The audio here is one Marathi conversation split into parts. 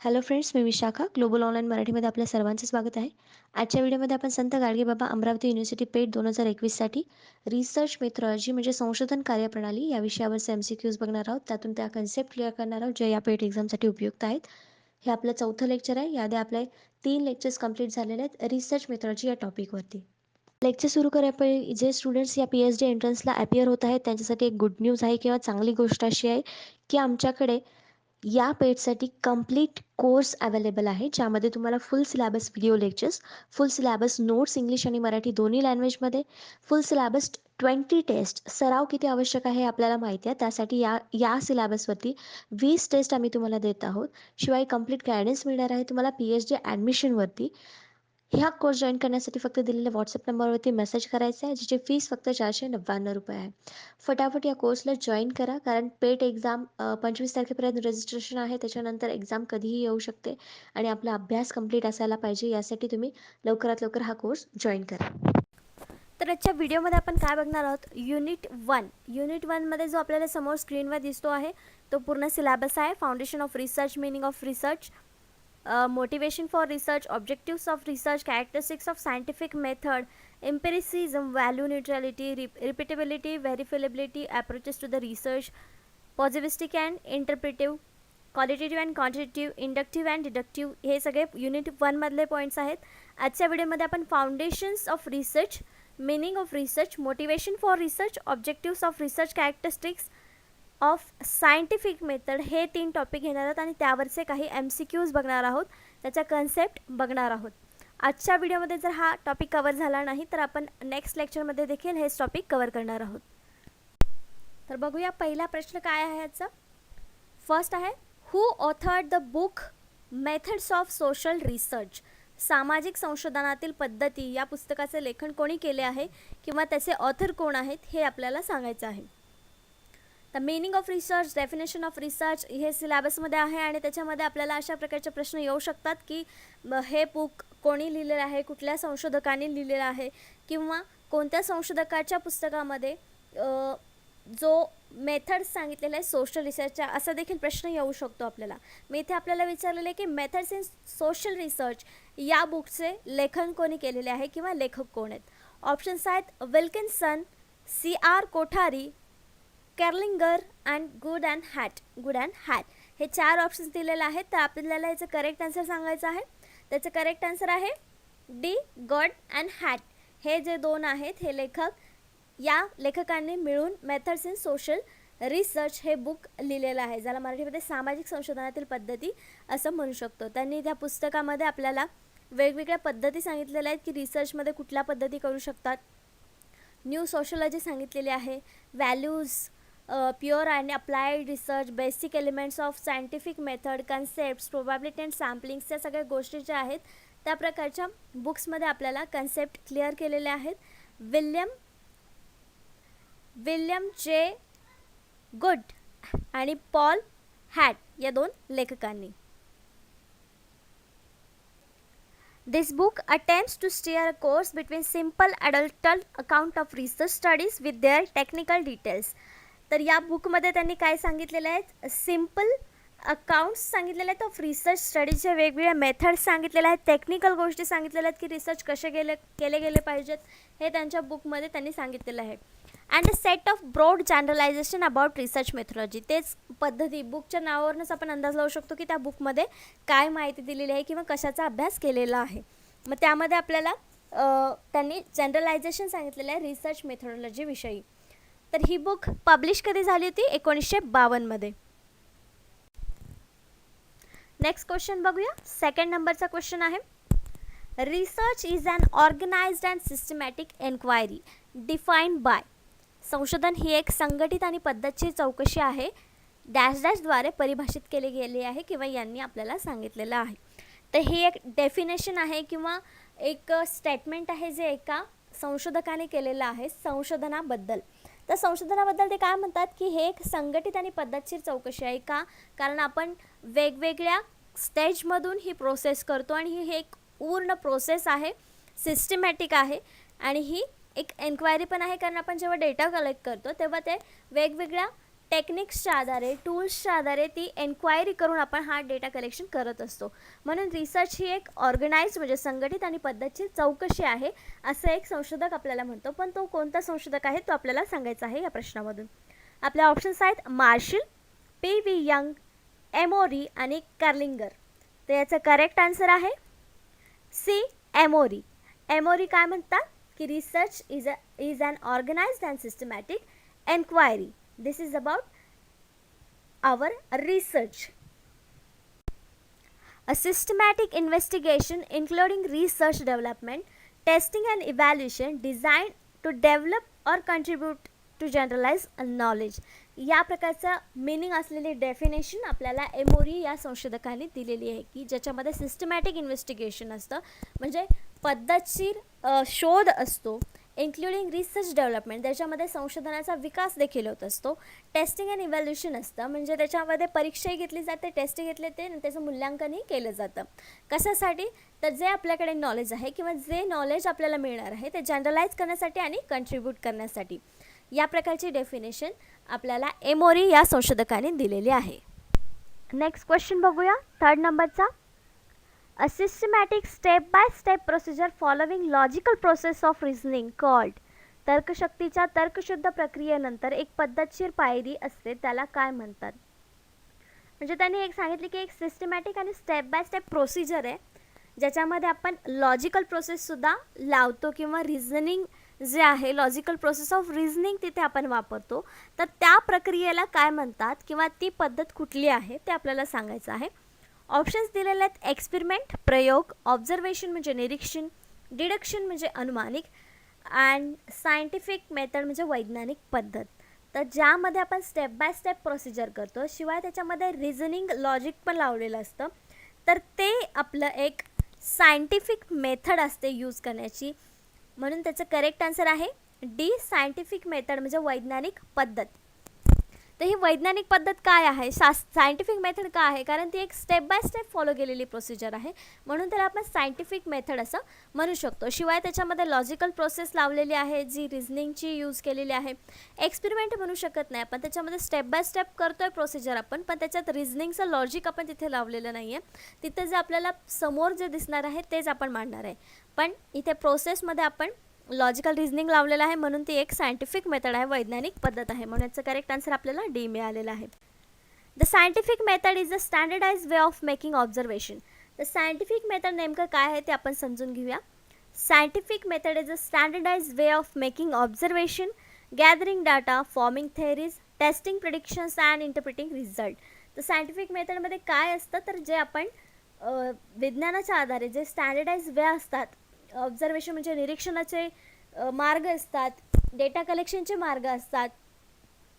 हॅलो फ्रेंड्स, मी विशाखा. ग्लोबल ऑनलाईन मराठीमध्ये आपल्या सर्वांचं स्वागत आहे. आजच्या व्हिडिओमध्ये आपण संत गाडगेबाबा अमरावती युनिव्हर्सिटी पेट 2021साठी रिसर्च मेथॉडॉलॉजी म्हणजे संशोधन कार्यप्रणाली या विषयावरचे MCQs बघणार आहोत. त्यातून त्या कन्सेप्ट क्लिअर करणार आहोत, जे या पेट एक्झामसाठी उपयुक्त आहेत. हे आपलं चौथं लेक्चर आहे. याआधी आपले 3 लेक्चर्स कंप्लीट झालेले आहेत रिसर्च मेथॉडॉलॉजी या टॉपिकवरती. लेक्चर सुरू करायला जे स्टुडंट्स या PhD एंट्रन्सला अपियर होत आहेत, त्यांच्यासाठी एक गुड न्यूज आहे किंवा चांगली गोष्ट अशी आहे की आमच्याकडे या पेजसाठी कंप्लीट कोर्स अवेलेबल आहे, ज्यामध्ये तुम्हाला फुल सिलॅबस व्हिडिओ लेक्चर्स, फुल सिलॅबस नोट्स इंग्लिश आणि मराठी दोन्ही लँग्वेजमध्ये, फुल सिलॅबस 20 टेस्ट. सराव किती आवश्यक आहे आपल्याला माहिती आहे. त्यासाठी या या सिलॅबसवरती 20 टेस्ट आम्ही तुम्हाला देत आहोत. शिवाय कंप्लीट गायडन्स मिळणार आहे तुम्हाला PhD ॲडमिशनवरती. ह्या कोर्स जॉईन करण्यासाठी फक्त दिलेल्या व्हॉट्सअप नंबरवरती मेसेज करायचा आहे, ज्याची फीस फक्त ₹499 आहे. फटाफट या कोर्सला जॉईन करा, कारण पेट एक्झाम 25 तारखेपर्यंत रजिस्ट्रेशन आहे. त्याच्यानंतर एक्झाम कधीही येऊ शकते आणि आपला अभ्यास कंप्लीट असायला पाहिजे. यासाठी तुम्ही लवकरात लवकर हा कोर्स जॉईन करा. तर आजच्या व्हिडिओमध्ये आपण काय बघणार आहोत, युनिट 1 मध्ये जो आपल्याला समोर स्क्रीनवर दिसतो आहे तो पूर्ण सिलेबस आहे. Foundation of research, meaning of research, motivation for research, objectives of research, characteristics of scientific method, empiricism, value neutrality, repeatability, verifiability, approaches to the research, positivistic and interpretive, qualitative and quantitative, inductive and deductive, हे सगळे युनिट 1 मधले पॉईंट्स आहेत. आजच्या व्हिडिओमध्ये आपण foundations of research, meaning of research, motivation for research, objectives of research, characteristics of scientific method हे 3 टॉपिक घेणार आहोत आणि त्यावरचे काही MCQs बघणार आहोत, त्याचा कन्सेप्ट बघणार आहोत. आजच्या व्हिडिओमध्ये जर हा टॉपिक कवर झाला नाही तर आपण नेक्स्ट लेक्चरमध्ये देखील हेच टॉपिक कवर करणार आहोत. तर बघूया पहिला प्रश्न काय आहे याचा. फर्स्ट आहे, who authored the book methods of social research, सामाजिक संशोधनातील पद्धती या पुस्तकाचे लेखन कोणी केले आहे किंवा त्याचे ऑथर कोण आहेत हे आपल्याला सांगायचं आहे. The meaning of research, definition of research हे सिलॅबसमध्ये आहे आणि त्याच्यामध्ये आपल्याला अशा प्रकारचे प्रश्न येऊ शकतात की हे बुक कोणी लिहिलेलं आहे, कुठल्या संशोधकाने लिहिलेलं आहे किंवा कोणत्या संशोधकाच्या पुस्तकामध्ये जो मेथड्स सांगितलेला आहे सोशल रिसर्चचा, असा देखील प्रश्न येऊ शकतो आपल्याला. मी इथे आपल्याला विचारलेलं आहे की मेथड्स इन सोशल रिसर्च या बुकचे लेखन कोणी केलेले आहे किंवा लेखक कोण आहेत. ऑप्शन्स आहेत Wilkinson, CR Kothari, Kerlinger and Goode and Hatt. हे 4 ऑप्शन्स दिलेले आहेत. तर आपल्याला याचं करेक्ट आन्सर सांगायचं आहे. त्याचं करेक्ट आन्सर आहे डी, गॉड अँड हॅट. हे जे 2 आहेत हे लेखक, या लेखकांनी मिळून मेथड्स इन सोशल रिसर्च हे बुक लिहिलेलं आहे, ज्याला मराठीमध्ये सामाजिक संशोधनातील पद्धती असं म्हणू शकतो. त्यांनी त्या पुस्तकामध्ये आपल्याला वेगवेगळ्या पद्धती सांगितलेल्या आहेत की रिसर्चमध्ये कुठल्या पद्धती करू शकतात. न्यू सोशोलॉजी सांगितलेली आहे, values, pure and applied research, basic elements of scientific method, concepts, probability and samplings, या सगळ्या गोष्टी ज्या आहेत त्या प्रकारच्या बुक्समध्ये आपल्याला कन्सेप्ट क्लिअर केलेले आहेत. विल्यम जे गुड आणि पॉल हॅट या 2 लेखकांनी. This book attempts to steer a course between simple adult account of research studies with their technical details. तर या बुकमध्ये त्यांनी काय सांगितलेलं आहे, सिम्पल अकाउंट्स सांगितलेले आहेत ऑफ रिसर्च स्टडीजचे, वेगवेगळ्या मेथड्स सांगितलेले आहेत, टेक्निकल गोष्टी सांगितलेल्या आहेत की रिसर्च कसे केले गेले पाहिजेत हे त्यांच्या बुकमध्ये त्यांनी सांगितलेलं आहे. And a set of broad generalization about research methodology, तेच पद्धती, बुकच्या नावावरूनच आपण अंदाज लावू शकतो की त्या बुकमध्ये काय माहिती दिलेली आहे किंवा कशाचा अभ्यास केलेला आहे. मग त्यामध्ये आपल्याला त्यांनी जनरलायझेशन सांगितलेलं आहे रिसर्च मेथॉडॉलॉजी विषयी. तर ही बुक पब्लिश कधी झाली होती, 1952 मध्ये. नेक्स्ट क्वेश्चन बघूया. सेकंड नंबरचा क्वेश्चन आहे, research is an organised and systematic enquiry defined by, संशोधन ही एक संघटित आणि पद्धतशीर चौकशी आहे द्वारे परिभाषित केली गेली आहे किंवा यांनी आपल्याला सांगितलेलं आहे. तर ही एक डेफिनेशन आहे किंवा एक स्टेटमेंट आहे जे एका संशोधकाने केलेलं आहे संशोधनाबद्दल. तर संशोधनाबद्दल ते काय म्हणतात की हे एक संघटित आणि पद्धतशीर चौकशी आहे. का? कारण आपण वेगवेगळ्या स्टेजमधून ही प्रोसेस करतो आणि ही एक पूर्ण प्रोसेस आहे, सिस्टमॅटिक आहे आणि ही एक एन्क्वायरी पण आहे, कारण आपण जेव्हा डेटा कलेक्ट करतो तेव्हा ते वेगवेगळ्या टेक्निक्सच्या आधारे, टूल्सच्या आधारे ती एन्क्वायरी करून आपण हा डेटा कलेक्शन करत असतो. म्हणून रिसर्च ही एक ऑर्गनाइज्ड म्हणजे संघटित आणि पद्धतशीर चौकशी आहे असं एक संशोधक आपल्याला म्हणतो. पण तो कोणता संशोधक आहे तो आपल्याला सांगायचा आहे या प्रश्नामधून. आपल्या ऑप्शन्स आहेत मार्शल, PV यंग, एमोरी आणि कार्लिंगर. तर याचं करेक्ट आन्सर आहे सी, एमोरी. एमोरी काय म्हणतात की research is an organised and systematic enquiry. This is about our research. A systematic investigation including research development, testing and evaluation designed to develop or contribute to generalized knowledge. या प्रकारचं मीनिंग असलेली डेफिनेशन आपल्याला एमोरी या संशोधकांनी दिलेली आहे की ज्याच्यामध्ये सिस्टमॅटिक इन्व्हेस्टिगेशन असतं म्हणजे पद्धतशीर शोध असतो, इन्क्लुडिंग रिसर्च डेव्हलपमेंट त्याच्यामध्ये संशोधनाचा विकास देखील होत असतो, टेस्टिंग अँड इव्हॅल्युएशन असतं म्हणजे त्याच्यामध्ये परीक्षाही घेतली जाते, टेस्ट घेतले ते आणि त्याचं मूल्यांकनही केलं जातं. कशासाठी तर जे आपल्याकडे नॉलेज आहे किंवा जे नॉलेज आपल्याला मिळणार आहे ते जनरलाइज करण्यासाठी आणि कंट्रीब्यूट करण्यासाठी. या प्रकारची डेफिनेशन आपल्याला एमोरी या संशोधकांनी दिलेली आहे. नेक्स्ट क्वेश्चन बघूया 3rd नंबरचा. A systematic step-by-step procedure following logical process of reasoning called. तर्कशक्तीच्या तर्कशुद्ध प्रक्रियेनंतर एक पद्धतशीर पायरी असते त्याला काय म्हणतात. म्हणजे त्यांनी एक सांगितले की एक सिस्टमॅटिक आणि स्टेप बाय स्टेप प्रोसिजर आहे ज्याच्यामध्ये आपण लॉजिकल प्रोसेससुद्धा लावतो किंवा रिझनिंग जे आहे लॉजिकल प्रोसेस ऑफ रिझनिंग तिथे आपण वापरतो. तर त्या प्रक्रियेला काय म्हणतात किंवा ती पद्धत कुठली आहे ते आपल्याला सांगायचं आहे. ऑप्शन्स दिलेले आहेत एक्सपेरिमेंट प्रयोग, ऑब्झर्वेशन म्हणजे निरीक्षण, डिडक्शन म्हणजे अनुमानिक अँड सायंटिफिक मेथड म्हणजे वैज्ञानिक पद्धत. तर ज्यामध्ये आपण स्टेप बाय स्टेप प्रोसिजर करतो शिवाय त्याच्यामध्ये रिझनिंग लॉजिक पण लावलेलं असतं तर ते आपलं एक सायंटिफिक मेथड असते यूज करण्याची. म्हणून त्याचं करेक्ट आन्सर आहे डी, सायंटिफिक मेथड म्हणजे वैज्ञानिक पद्धत. तर ही वैज्ञानिक पद्धत काय आहे, सायंटिफिक मेथड का आहे कारण ती एक स्टेप बाय स्टेप फॉलो केलेली प्रोसिजर आहे म्हणून त्याला आपण सायंटिफिक मेथड असं म्हणू शकतो. शिवाय त्याच्यामध्ये लॉजिकल प्रोसेस लावलेली आहे जी रिझनिंगची यूज केलेली आहे. एक्सपेरिमेंट म्हणू शकत नाही आपण, त्याच्यामध्ये स्टेप बाय स्टेप करतोय प्रोसिजर आपण पण त्याच्यात रिझनिंगचं लॉजिक आपण तिथे लावलेलं नाही आहे. तिथे जे आपल्याला समोर जे दिसणार आहे तेच आपण मांडणार आहे पण इथे प्रोसेसमध्ये आपण लॉजिकल रिझनिंग लावलेलं आहे म्हणून ती एक सायंटिफिक मेथड आहे, वैज्ञानिक पद्धत आहे. म्हणून याचं करेक्ट आन्सर आपल्याला डी मिळालेलं आहे. The scientific method is a standardize way of making observation. तर सायंटिफिक मेथड नेमकं काय आहे ते आपण समजून घेऊया. Scientific method is a standardize way of making observation, gathering data, forming theories, testing predictions and interpreting result. तर सायंटिफिक मेथडमध्ये काय असतं तर जे आपण विज्ञानाच्या आधारे जे स्टँडर्डाइज वे असतात, ऑब्झर्वेशन म्हणजे निरीक्षणाचे मार्ग असतात, डेटा कलेक्शनचे मार्ग असतात,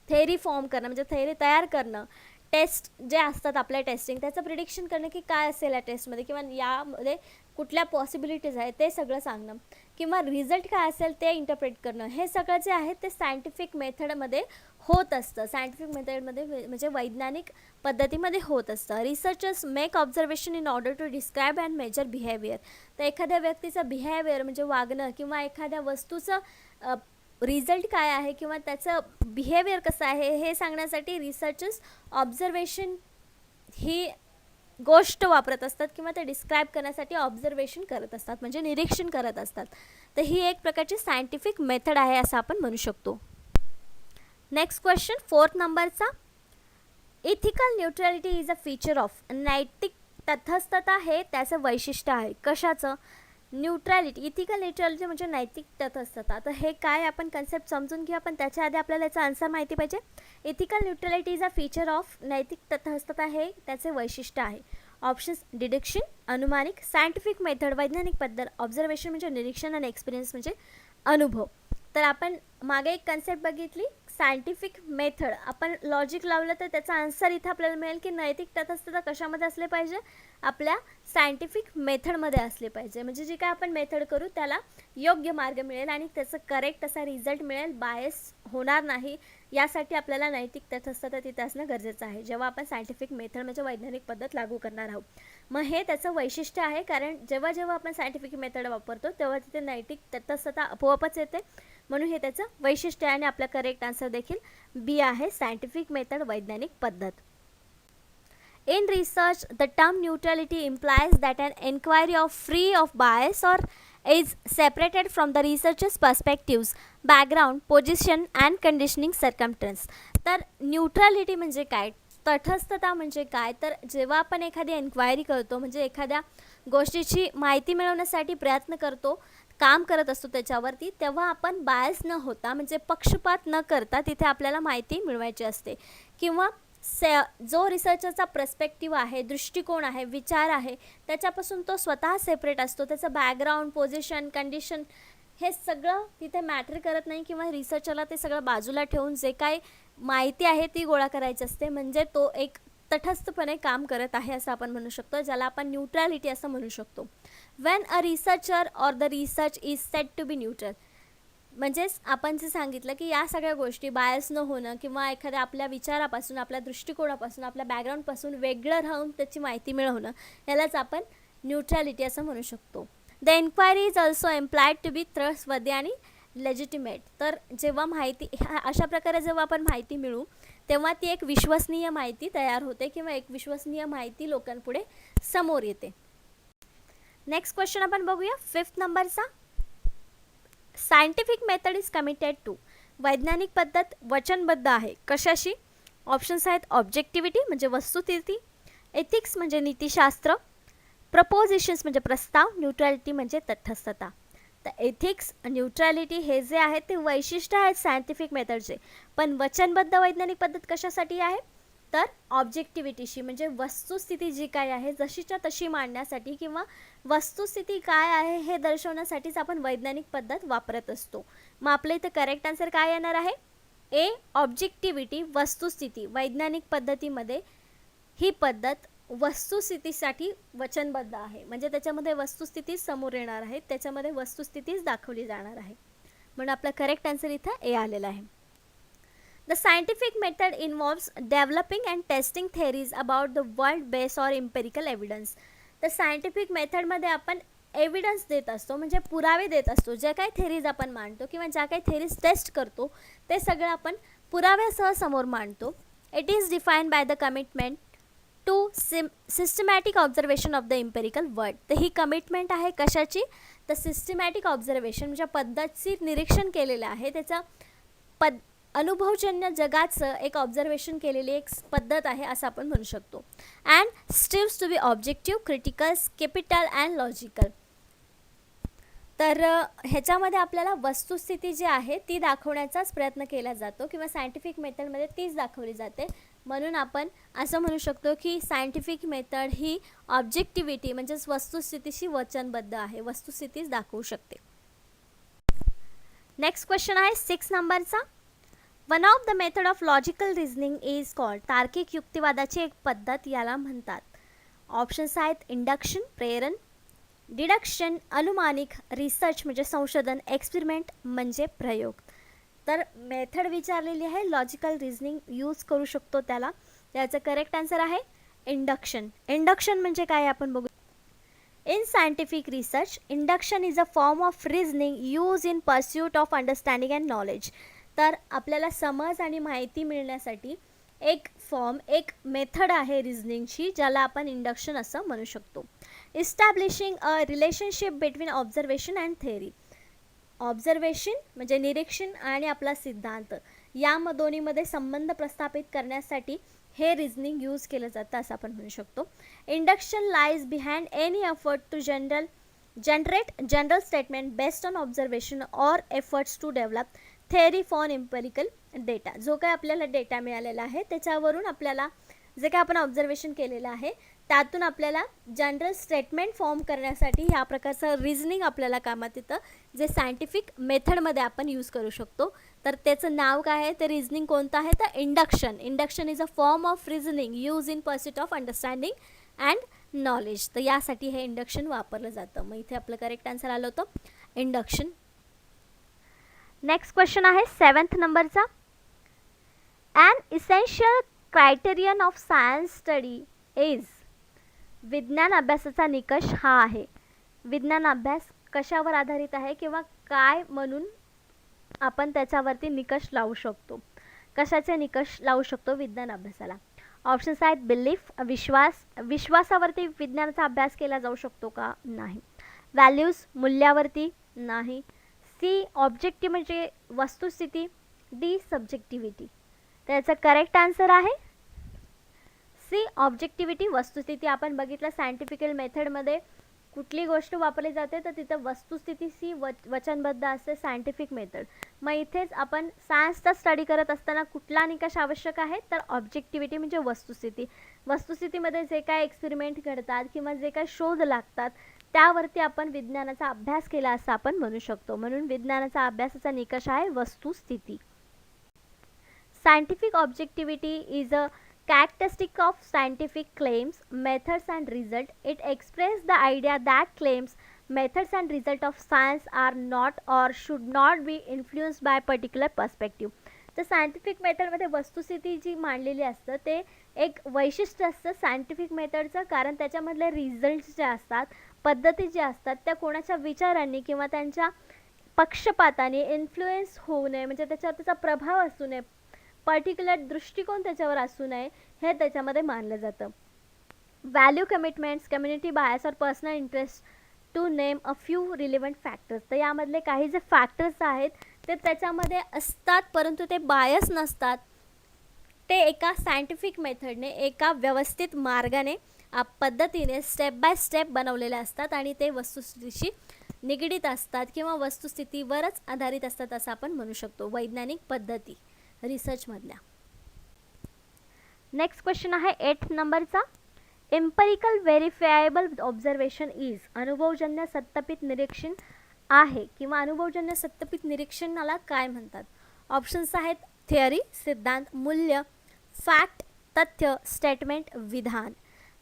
थेअरी फॉर्म करणं म्हणजे थेअरी तयार करणं, टेस्ट जे असतात आपल्या टेस्टिंग त्याचं प्रिडिक्शन करणं की काय असेल या टेस्टमध्ये किंवा यामध्ये कुठल्या पॉसिबिलिटीज आहेत ते सगळं सांगणं किंवा रिझल्ट काय असेल ते इंटरप्रेट करणं, हे सगळं जे आहे ते सायंटिफिक मेथडमध्ये होत असतं. सायंटिफिक मेथडमध्ये म्हणजे वैज्ञानिक पद्धतीमध्ये होत असतं. Researchers make observation in order to describe and measure behaviour. तर एखाद्या व्यक्तीचं बिहेवियर म्हणजे वागणं किंवा एखाद्या वस्तूचं रिझल्ट काय आहे किंवा त्याचं बिहेवियर कसं आहे हे सांगण्यासाठी रिसर्चर्स ऑब्झर्वेशन ही गोष्ट वापरत असतात किंवा ते डिस्क्राईब करण्यासाठी ऑब्झर्वेशन करत असतात म्हणजे निरीक्षण करत असतात. तर ही एक प्रकारची सायंटिफिक मेथड आहे असं आपण म्हणू शकतो. नेक्स्ट क्वेश्चन 4th नंबरचा. Ethical neutrality is a feature of. नैतिक तटस्थता हे त्याचं वैशिष्ट्य आहे. कशाचं? न्यूट्रॅलिटी. इथिकल न्यूट्रॅलिटी म्हणजे नैतिक तटस्थता. तर हे काय आपण कन्सेप्ट समजून घेऊया पण त्याच्या आधी आपल्याला याचा आन्सर माहिती पाहिजे. Ethical neutrality is a feature of. नैतिक तटस्थता हे त्याचे वैशिष्ट्य आहे. ऑप्शन्स डिडक्शन, अनुमानिक, सायंटिफिक मेथड वैज्ञानिक पद्धत, ऑब्झर्वेशन म्हणजे निरीक्षण आणि एक्सपिरियन्स म्हणजे अनुभव. तर आपण मागे एक कन्सेप्ट बघितली सायंटिफिक मेथड, आपण लॉजिक लावलं तर त्याचा आन्सर इथं आपल्याला मिळेल की नैतिक तटस्थता कशामध्ये असले पाहिजे, आपल्या सायंटिफिक मेथडमध्ये असले पाहिजे. म्हणजे जी काय आपण मेथड करू त्याला योग्य मार्ग मिळेल आणि त्याचं करेक्ट असा रिझल्ट मिळेल, बायस होणार नाही. यासाठी आपल्याला नैतिक तटस्थता तिथे असणं गरजेचं आहे जेव्हा आपण सायंटिफिक मेथड म्हणजे वैज्ञानिक पद्धत लागू करणार आहोत. मग हे त्याचं वैशिष्ट्य आहे कारण जेव्हा जेव्हा आपण सायंटिफिक मेथड वापरतो तेव्हा तिथे नैतिक तटस्थता आपोआपच येते म्हणून हे त्याचं वैशिष्ट्य आहे आणि आपला करेक्ट आन्सर देखील बी आहे सायंटिफिक मेथड, वैज्ञानिक पद्धत. In research, the term neutrality implies that an inquiry of free of bias or is separated from the researcher's perspectives, background, position and conditioning circumstance. तर न्यूट्रॅलिटी म्हणजे काय, तटस्थता म्हणजे काय, तर जेव्हा आपण एखादी एन्क्वायरी करतो म्हणजे एखाद्या गोष्टीची माहिती मिळवण्यासाठी प्रयत्न करतो, काम करत असतो त्याच्यावरती, तेव्हा आपण बायस न होता म्हणजे पक्षपात न करता तिथे आपल्याला माहिती मिळवायची असते. किंवा जो रिसर्चरचा पर्स्पेक्टिव्ह आहे, दृष्टिकोन आहे, विचार आहे, त्याच्यापासून तो स्वतः सेपरेट असतो. त्याचं बॅकग्राऊंड, पोझिशन, कंडिशन हे सगळं तिथे मॅटर करत नाही किंवा रिसर्चरला ते सगळं बाजूला ठेवून जे काय माहिती आहे ती गोळा करायची असते. म्हणजे तो एक तटस्थपणे काम करत आहे असं आपण म्हणू शकतो, ज्याला आपण न्यूट्रॅलिटी असं म्हणू शकतो. When a researcher or the research is set to be neutral, म्हणजेच आपण जे सांगितलं की या सगळ्या गोष्टी बायस न होणं किंवा एखाद्या आपल्या विचारापासून, आपल्या दृष्टिकोनापासून, आपल्या बॅकग्राऊंडपासून वेगळं राहून त्याची माहिती मिळवणं, यालाच आपण न्यूट्रॅलिटी असं म्हणू शकतो. The enquiry is also employed to be trustworthy आणि लेजिटिमेट. तर जेव्हा माहिती अशा प्रकारे जेव्हा आपण माहिती मिळवू तेव्हा ती एक विश्वसनीय माहिती तयार होते किंवा एक विश्वसनीय माहिती लोकांपुढे समोर येते. नेक्स्ट क्वेश्चन आपण बघूया 5th नंबरचा. Scientific method is committed to, वैज्ञानिक पद्धत वचनबद्ध आहे कशाशी. ऑप्शन्स आहेत ऑब्जेक्टिव्हिटी म्हणजे वस्तुस्थिती, एथिक्स म्हणजे नीतिशास्त्र, प्रपोजिशन्स म्हणजे प्रस्ताव, न्यूट्रॅलिटी म्हणजे तटस्थता. तर एथिक्स, न्यूट्रॅलिटी हे जे आहेत ते वैशिष्ट्य आहेत सायंटिफिक मेथडचे, पण वचनबद्ध वैज्ञानिक पद्धत कशासाठी आहे तर ऑब्जेक्टिव्हिटीशी म्हणजे वस्तुस्थिती जी काय आहे जशीच्या तशी मांडण्यासाठी किंवा वस्तुस्थिती काय आहे हे दर्शवण्यासाठीच आपण वैज्ञानिक पद्धत वापरत असतो. मग आपल्या इथे करेक्ट आन्सर काय येणार आहे, ए ऑब्जेक्टिव्हिटी, वस्तुस्थिती. वैज्ञानिक पद्धतीमध्ये ही पद्धत वस्तुस्थितीसाठी वचनबद्ध आहे, म्हणजे त्याच्यामध्ये वस्तुस्थिती समोर येणार आहे, त्याच्यामध्ये वस्तुस्थितीच दाखवली जाणार आहे. म्हणून आपला करेक्ट आन्सर इथं ए आलेला आहे. The scientific method involves developing and testing theories about the world based or empirical evidence. तर सायंटिफिक मेथडमध्ये आपण एव्हिडन्स देत असतो म्हणजे पुरावे देत असतो. ज्या काही थेरीज आपण मांडतो किंवा ज्या काही थेरीज टेस्ट करतो ते सगळं आपण पुराव्यासह समोर मांडतो. It is defined by the commitment to systematic observation of the empirical world. तर ही कमिटमेंट आहे कशाची तर सिस्टमॅटिक ऑब्झर्वेशन म्हणजे पद्धतशीर निरीक्षण केलेलं आहे, त्याचा अनुभवजन्य जगाचं एक ऑब्झर्वेशन केलेली एक पद्धत आहे असं आपण म्हणू शकतो. And strives to be objective, critical, capital and logical. तर ह्याच्यामध्ये आपल्याला वस्तुस्थिती जी आहे ती दाखवण्याचाच प्रयत्न केला जातो किंवा सायंटिफिक मेथडमध्ये तीच दाखवली जाते. म्हणून आपण असं म्हणू शकतो की सायंटिफिक मेथड ही ऑब्जेक्टिव्हिटी म्हणजेच वस्तुस्थितीशी वचनबद्ध आहे, वस्तुस्थितीच दाखवू शकते. नेक्स्ट क्वेश्चन आहे 6 नंबरचा. One of the method of logical reasoning is called, तार्किक युक्तिवादाची एक पद्धत याला म्हणतात. ऑप्शन्स आहेत इंडक्शन, प्रेरण, डिडक्शन, अनुमानिक, रिसर्च म्हणजे संशोधन, एक्सपेरिमेंट म्हणजे प्रयोग. तर मेथड विचारलेली आहे लॉजिकल रिझनिंग यूज करू शकतो त्याला, त्याचं करेक्ट आन्सर आहे इंडक्शन. इंडक्शन म्हणजे काय आपण बघू. In scientific research, induction is a form of reasoning used in pursuit of understanding and knowledge. तर आपल्याला समज आणि माहिती मिळण्यासाठी एक फॉर्म, एक मेथड आहे रिझनिंगची ज्याला आपण इंडक्शन असं म्हणू शकतो. इस्टॅब्लिशिंग a relationship between observation and theory. Observation म्हणजे निरीक्षण आणि आपला सिद्धांत या दोन्हीमध्ये संबंध प्रस्थापित करण्यासाठी हे रिझनिंग यूज केलं जातं असं आपण म्हणू शकतो. Induction lies behind any effort to generate general statement based on observation or efforts to develop theory for empirical data. जो काय आपल्याला डेटा मिळालेला आहे त्याच्यावरून आपल्याला जे काय आपण ऑब्झर्वेशन केलेलं आहे त्यातून आपल्याला जनरल स्टेटमेंट फॉर्म करण्यासाठी ह्या प्रकारचं रिझनिंग आपल्याला कामात येतं, जे सायंटिफिक मेथडमध्ये आपण यूज करू शकतो. तर त्याचं नाव काय आहे, ते रिझनिंग कोणतं आहे तर induction. Induction is a form of reasoning use in pursuit of understanding and knowledge. तर यासाठी हे इंडक्शन वापरलं जातं. मग इथे आपलं करेक्ट आन्सर आलं होतं इंडक्शन. नेक्स्ट क्वेश्चन आहे 7th नंबरचा. An essential criterion of science study is. विज्ञान अभ्यासाचा निकष हा आहे. विज्ञान अभ्यास कशावर आधारित आहे किंवा काय म्हणून आपण त्याच्यावरती निकष लावू शकतो कशाचे निकष लावू शकतो विज्ञान अभ्यासाला? ऑप्शन्स आहेत बिलीफ, विश्वासावरती विज्ञानाचा अभ्यास केला जाऊ शकतो का? नाही. व्हॅल्यूज, मूल्यावरती? नाही. सी ऑब्जेक्टिव्ह म्हणजे वस्तुस्थिती. डी सब्जेक्टिव्हिटी. त्याचा करेक्ट आन्सर आहे सी ऑब्जेक्टिव्हिटी, वस्तुस्थिती. आपण बघितलं सायंटिफिकल मेथडमध्ये कुठली गोष्ट वापरली जाते तर तिथं वस्तुस्थिती सी वचनबद्ध असते सायंटिफिक मेथड. मग इथेच आपण सायन्सचा स्टडी करत असताना कुठला निकष आवश्यक आहे तर ऑब्जेक्टिव्हिटी म्हणजे वस्तुस्थिती. वस्तुस्थितीमध्ये जे काय एक्सपेरिमेंट घडतात किंवा जे काय शोध लागतात त्यावरती आपण विज्ञानाचा अभ्यास केला असं आपण म्हणू शकतो. म्हणून विज्ञानाचा अभ्यासाचा निकष आहे वस्तुस्थिती. Scientific objectivity is a characteristic of scientific claims, methods and result. It expresses the idea that claims, methods and result of science are not or should not be influenced by particular perspective. तर सायंटिफिक मेथडमध्ये वस्तुस्थिती जी मांडलेली असतं ते एक वैशिष्ट्य असतं सायंटिफिक मेथडचं, कारण त्याच्यामधले रिझल्ट्स जे असतात, पद्धती ज्या असतात त्या कोणाच्या विचारांनी किंवा त्यांच्या पक्षपाताने इन्फ्लुएन्स होऊ नये, म्हणजे त्याच्यावर त्याचा प्रभाव असू नये, पर्टिक्युलर दृष्टिकोन त्याच्यावर असू नये हे त्याच्यामध्ये मानलं जातं. Value commitments, community bias or personal interest to name a few relevant factors. तर यामधले काही जे फॅक्टर्स आहेत ते त्याच्यामध्ये असतात परंतु ते बायस नसतात. ते एका सायंटिफिक मेथडने, एका व्यवस्थित मार्गाने, पद्धतीने स्टेप बाय स्टेप बनवलेले असतात आणि ते वस्तुस्थितीशी निगडीत असतात किंवा वस्तुस्थितीवरच आधारित असतात असं आपण म्हणू शकतो वैज्ञानिक पद्धती रिसर्चमधल्या. नेक्स्ट क्वेश्चन आहे 8th नंबरचा. एम्पिरिकल व्हेरिफायबल ऑब्झर्वेशन इज, अनुभवजन्य सत्यापित निरीक्षण आहे किंवा अनुभवजन्य सत्यापित निरीक्षणाला काय म्हणतात? ऑप्शन्स आहेत थिअरी, सिद्धांत, मूल्य, फॅक्ट, तथ्य, स्टेटमेंट, विधान.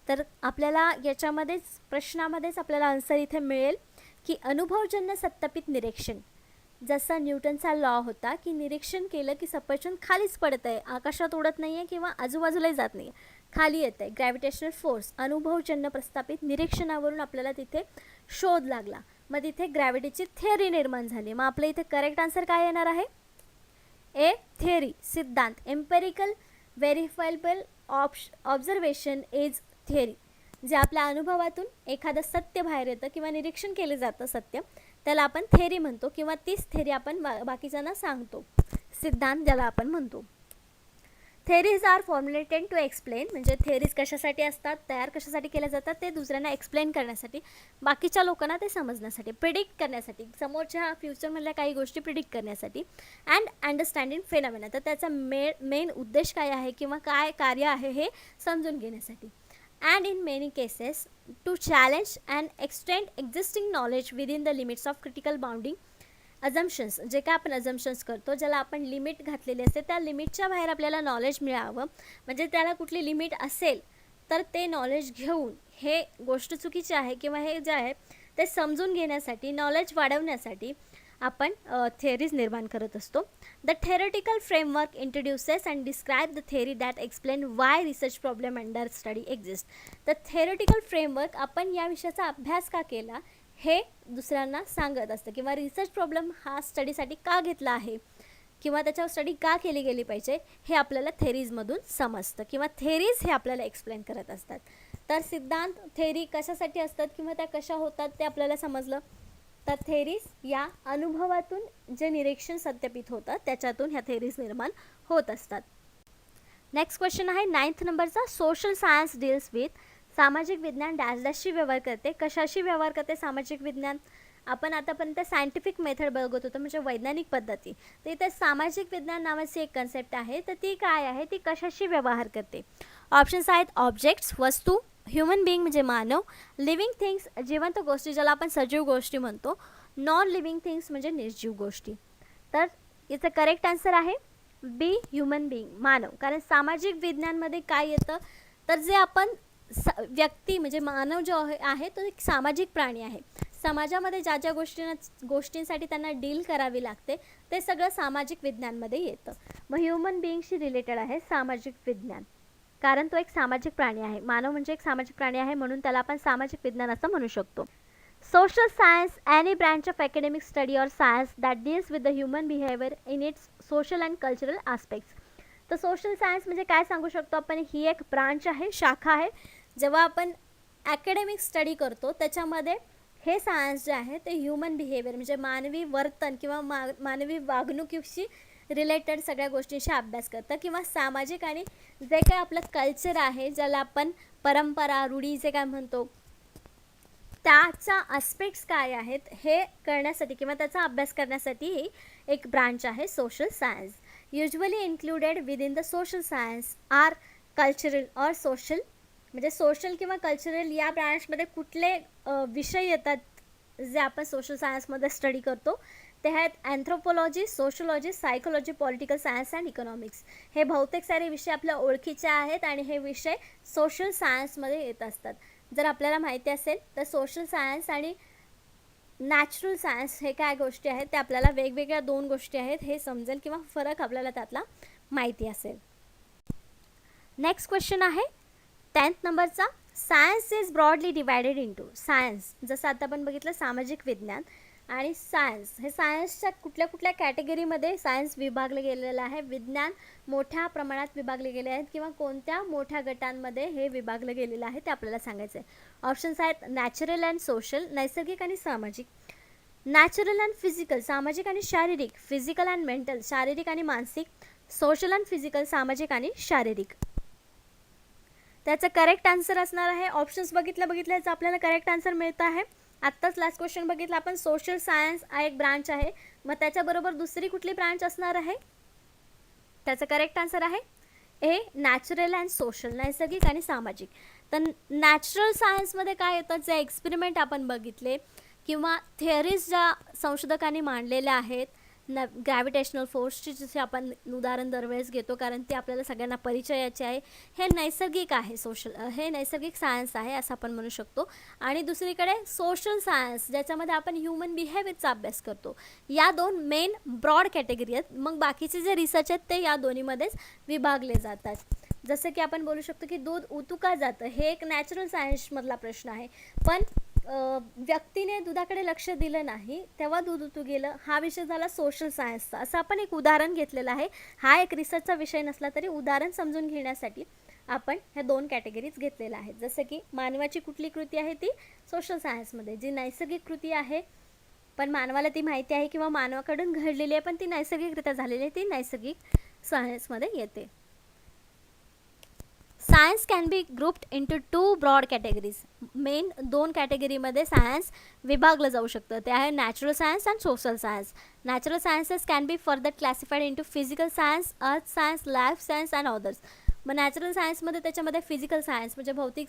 तर आपल्याला याच्यामध्येच प्रश्नामध्येच आपल्याला आन्सर इथे मिळेल की अनुभवजन्य सत्यापित निरीक्षण, जसा न्यूटनचा लॉ होता की निरीक्षण केलं की सफरचंद खालीच पडत आहे, आकाशात उडत नाही आहे किंवा आजूबाजूलाही जात नाही आहे, खाली येत आहे. ग्रॅव्हिटेशनल फोर्स अनुभवजन्य प्रस्थापित निरीक्षणावरून आपल्याला तिथे शोध लागला, मग तिथे ग्रॅव्हिटीची थिअरी निर्माण झाली. मग आपल्या इथे करेक्ट आन्सर काय येणार आहे? ए थिअरी, सिद्धांत. एम्पेरिकल व्हेरिफायबल ऑब्झर्वेशन इज थिअरी, जे आपल्या अनुभवातून एखादं सत्य बाहेर येतं किंवा निरीक्षण केलं जातं सत्य, त्याला आपण थेरी म्हणतो किंवा तीच थेरी आपण बाकीच्यांना सांगतो. सिद्धांत ज्याला आपण म्हणतो. Theories are formulated to explain, म्हणजे थेरीज कशासाठी असतात, तयार कशासाठी केल्या जातात ते दुसऱ्यांना एक्सप्लेन करण्यासाठी, बाकीच्या लोकांना ते समजण्यासाठी, प्रिडिक्ट करण्यासाठी, समोरच्या फ्युचरमधल्या काही गोष्टी प्रिडिक्ट करण्यासाठी. अँड अंडरस्टँडिंग फेनॉमेना, तर त्याचा मेन उद्देश काय आहे किंवा काय कार्य आहे हे समजून घेण्यासाठी. And in many cases to challenge and extend existing knowledge within the limits of critical bounding assumptions. जे काय आपण assumptions करतो, ज्याला आपण लिमिट घातलेली असते, त्या लिमिटच्या बाहेर आपल्याला नॉलेज मिळावं, म्हणजे त्याला कुठली लिमिट असेल तर ते नॉलेज घेऊन हे गोष्ट चुकीची आहे किंवा हे जे आहे ते समजून घेण्यासाठी, नॉलेज वाढवण्यासाठी आपण थिअरीज निर्माण करत असतो. The theoretical framework introduces and describe the theory that explain why research problem under study exist. तर थेरटिकल फ्रेमवर्क आपण या विषयाचा अभ्यास का केला हे दुसऱ्यांना सांगत असतं, किंवा रिसर्च प्रॉब्लेम हा स्टडीसाठी का घेतला आहे किंवा त्याच्यावर स्टडी का केली गेली पाहिजे हे आपल्याला थेरीजमधून समजतं, किंवा थेरीज हे आपल्याला एक्सप्लेन करत असतात. तर सिद्धांत, थेरी कशासाठी असतात किंवा त्या कशा होतात ते आपल्याला समजलं. तर थेरीज या अनुभवातून जे निरीक्षण सत्यापित होतं त्याच्यातून ह्या थेरीज निर्माण होत असतात. नेक्स्ट क्वेश्चन आहे 9th नंबरचा. सोशल सायन्स डील्स विथ, सामाजिक विज्ञान डॅश डॅशशी व्यवहार करते. कशाशी व्यवहार करते सामाजिक विज्ञान? आपण आतापर्यंत सायंटिफिक मेथड बघत होतो, म्हणजे वैज्ञानिक पद्धती. तर इथे सामाजिक विज्ञान नावाची एक कन्सेप्ट आहे, तर ती काय आहे, ती कशाशी व्यवहार करते? ऑप्शन्स आहेत ऑब्जेक्ट्स, वस्तू, ह्युमन बिईंग म्हणजे मानव, लिव्हिंग थिंग्स जिवंत गोष्टी ज्याला आपण सजीव गोष्टी म्हणतो, नॉन लिव्हिंग थिंग्स म्हणजे निर्जीव गोष्टी. तर याचं करेक्ट आन्सर आहे बी ह्युमन बिईंग, मानव. कारण सामाजिक विज्ञानमध्ये काय येतं तर जे आपण व्यक्ती म्हणजे मानव जो आहे तो एक सामाजिक प्राणी आहे. समाजामध्ये ज्या ज्या गोष्टींसाठी त्यांना डील करावी लागते ते सगळं सामाजिक विज्ञानमध्ये येतं. मग ह्युमन बिईंगशी रिलेटेड आहे सामाजिक विज्ञान, कारण तो एक सामाजिक प्राणी आहे. मानव म्हणजे एक सामाजिक प्राणी आहे म्हणून त्याला आपण सामाजिक विज्ञान असं म्हणू शकतो. Social science, any branch of academic study or science that deals with the human behavior in its social and cultural aspects. तर सोशल सायन्स म्हणजे काय सांगू शकतो आपण, ही एक ब्रांच आहे, शाखा आहे. जेव्हा आपण ॲकॅडमिक स्टडी करतो त्याच्यामध्ये हे सायन्स जे आहे ते ह्युमन बिहेवियर म्हणजे मानवी वर्तन किंवा मानवी वागणुकीशी रिलेटेड सगळ्या गोष्टींशी अभ्यास करतं, किंवा सामाजिक आणि जे काय आपलं कल्चर आहे, ज्याला आपण परंपरा, रूढी जे काय म्हणतो, त्याचा आस्पेक्ट्स काय आहेत हे करण्यासाठी किंवा त्याचा अभ्यास करण्यासाठी ही एक ब्रांच आहे social science. Usually included within the social science are cultural or social, म्हणजे सोशल किंवा कल्चरल या ब्रांचमध्ये कुठले विषय येतात जे आपण सोशल सायन्समध्ये स्टडी करतो, ते आहेत anthropology, sociology, psychology, political science and economics. हे बहुतेक सारे विषय आपल्या ओळखीचे आहेत आणि हे विषय सोशल सायन्समध्ये येत असतात. जर आपल्याला माहिती असेल तर सोशल सायन्स आणि नॅचरल सायन्स हे काय गोष्टी आहेत, ते आपल्याला वेगवेगळ्या 2 गोष्टी आहेत हे समजेल किंवा फरक आपल्याला त्यातला माहिती असेल. नेक्स्ट क्वेश्चन आहे 10th नंबरचा. Science is broadly divided into. Science जसं आता आपण बघितलं सामाजिक विज्ञान आणि सायन्स, हे सायन्सच्या कुठल्या कुठल्या कॅटेगरीमध्ये सायन्स विभागलं गेलेलं आहे, विज्ञान मोठ्या प्रमाणात विभागले गेले आहेत किंवा कोणत्या मोठ्या गटांमध्ये हे विभागलं गेलेलं आहे ते आपल्याला सांगायचं आहे. ऑप्शन्स आहेत नॅचरल अँड सोशल, नैसर्गिक आणि सामाजिक, नॅचरल अँड फिजिकल, सामाजिक आणि शारीरिक, फिजिकल अँड मेंटल, शारीरिक आणि मानसिक, सोशल अँड फिजिकल, सामाजिक आणि शारीरिक. त्याचं करेक्ट आन्सर असणार आहे, ऑप्शन्स बघितल्याचं आपल्याला करेक्ट आन्सर मिळतं आहे. आत्ताच लास्ट क्वेश्चन बघितला आपण, सोशल सायन्स हा एक ब्रांच आहे, मग त्याच्याबरोबर दुसरी कुठली ब्रांच असणार आहे, त्याचं करेक्ट आन्सर आहे ए नॅचरल अँड सोशल, नैसर्गिक आणि सामाजिक. तर नॅचरल सायन्समध्ये काय येतं, जे एक्सपेरिमेंट आपण बघितले किंवा थिअरीज ज्या संशोधकांनी मांडलेल्या आहेत, ग्रॅव्हिटेशनल फोर्सची जसे आपण उदाहरण दरवेळेस घेतो कारण ते आपल्याला सगळ्यांना परिचयाचे आहे, हे नैसर्गिक आहे, हे नैसर्गिक सायन्स आहे असं आपण म्हणू शकतो. आणि दुसरीकडे सोशल सायन्स ज्याच्यामध्ये आपण ह्युमन बिहेवियरचा अभ्यास करतो, या 2 मेन ब्रॉड कॅटेगरी आहेत. मग बाकीचे जे रिसर्च आहेत ते या दोन्हीमध्येच विभागले जातात. जसं की आपण बोलू शकतो की दूध उतू का जातं, हे एक नॅचरल सायन्समधला प्रश्न आहे, पण व्यक्तीने दुधाकडे लक्ष दिलं नाही तेव्हा दूध उतू गेलं, हा विषय झाला सोशल सायन्सचा. असं आपण एक उदाहरण घेतलेलं आहे. हा एक रिसर्चचा विषय नसला तरी उदाहरण समजून घेण्यासाठी आपण ह्या 2 कॅटेगरीज घेतलेल्या आहेत. जसं की मानवाची कुठली कृती आहे ती सोशल सायन्समध्ये, जी नैसर्गिक कृती आहे पण मानवाला ती माहिती आहे किंवा मानवाकडून घडलेली आहे पण ती नैसर्गिकरित्या झालेली आहे, ती नैसर्गिक सायन्समध्ये येते. Science can be grouped into 2 broad categories. Main 2 कॅटेगरीमध्ये सायन्स विभागलं जाऊ शकतं, ते आहे natural science and social science. Natural sciences can be further classified into physical science, earth science, life science and others. मग नॅचरल सायन्समध्ये त्याच्यामध्ये फिजिकल सायन्स म्हणजे भौतिक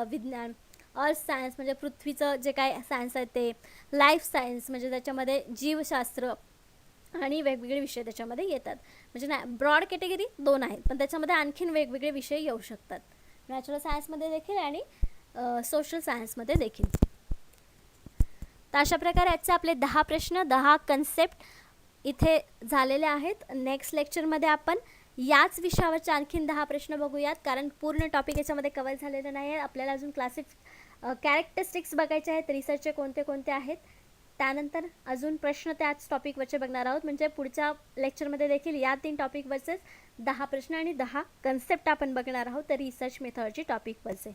विज्ञान, अर्थ सायन्स म्हणजे पृथ्वीचं जे काय सायन्स आहे ते, लाईफ सायन्स म्हणजे त्याच्यामध्ये जीवशास्त्र आणि वेगवेगळे विषय त्याच्यामध्ये येतात. म्हणजे ब्रॉड कॅटेगरी 2 आहेत पण त्याच्यामध्ये आणखीन वेगवेगळे विषय येऊ शकतात, नॅचरल सायन्समध्ये देखील आणि सोशल सायन्समध्ये देखील. तर अशा प्रकारे आजचे आपले 10 प्रश्न, 10 कन्सेप्ट इथे झालेले आहेत. नेक्स्ट लेक्चरमध्ये आपण याच विषयावरचे आणखीन 10 प्रश्न बघूयात, कारण पूर्ण टॉपिक याच्यामध्ये कव्हर झालेलं नाही आहे. आपल्याला अजून कॅरेक्टरिस्टिक्स बघायचे आहेत, रिसर्चचे कोणते कोणते आहेत, त्यानंतर अजून प्रश्न त्याच टॉपिकवरचे बघणार आहोत. म्हणजे पुढच्या लेक्चरमध्ये देखील या 3 टॉपिकवरचेच 10 प्रश्न आणि 10 कन्सेप्ट आपण बघणार आहोत, तर रिसर्च मेथडची टॉपिकवरचे.